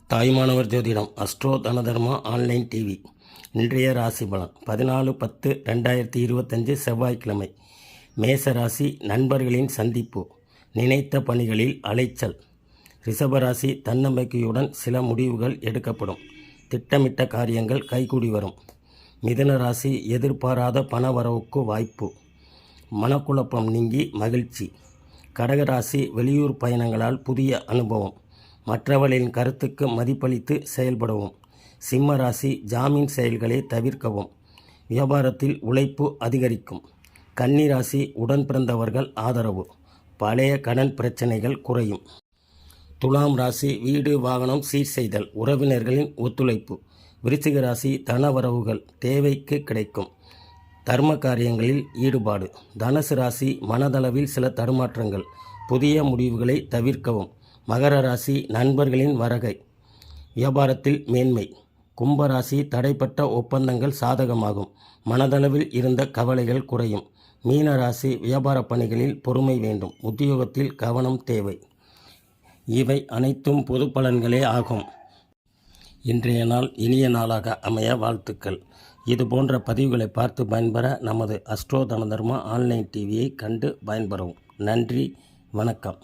தாய்மானவர் ஜோதிடம் astro தனதர்மா online TV. இன்றைய ராசி பலன் 14/10/2025 செவ்வாய்க்கிழமை. மேச ராசி நண்பர்களின் சந்திப்பு, நினைத்த பணிகளில் அலைச்சல். ரிஷபராசி தன்னம்பிக்கையுடன் சில முடிவுகள் எடுக்கப்படும், திட்டமிட்ட காரியங்கள் கைகூடி வரும். மிதுன ராசி எதிர்பாராத பணவரவுக்கு வாய்ப்பு, மனக்குழப்பம் நீங்கி மகிழ்ச்சி. கடகராசி வெளியூர் பயணங்களால் புதிய அனுபவம், மற்றவர்களின் கருத்துக்கு மதிப்பளித்து செயல்படவும். சிம்ம ராசி ஜாமீன் செயல்களை தவிர்க்கவும், வியாபாரத்தில் உழைப்பு அதிகரிக்கும். கன்னி ராசி உடன் பிறந்தவர்கள் ஆதரவு, பழைய கடன் பிரச்சனைகள் குறையும். துலாம் ராசி வீடு வாகனம் சீர் செய்தல், உறவினர்களின் ஒத்துழைப்பு. விருச்சிக ராசி தனவரவுகள் தேவைக்கு கிடைக்கும், தர்ம காரியங்களில் ஈடுபாடு. தனுசு ராசி மனதளவில் சில தடுமாற்றங்கள், புதிய முடிவுகளை தவிர்க்கவும். மகர ராசி நண்பர்களின் வருகை, வியாபாரத்தில் மேன்மை. கும்பராசி தடைப்பட்ட ஒப்பந்தங்கள் சாதகமாகும், மனதளவில் இருந்த கவலைகள் குறையும். மீன ராசி வியாபார பணிகளில் பொறுமை வேண்டும், உத்தியோகத்தில் கவனம் தேவை. இவை அனைத்தும் பொது பலன்களே ஆகும். இன்றைய நாள் இனிய நாளாக அமைய வாழ்த்துக்கள். இது போன்ற பதிவுகளை பார்த்து பயன்பெற நமது அஸ்ட்ரோ தனதர்மா ஆன்லைன் டிவியை கண்டு பயன்பெறவும். நன்றி, வணக்கம்.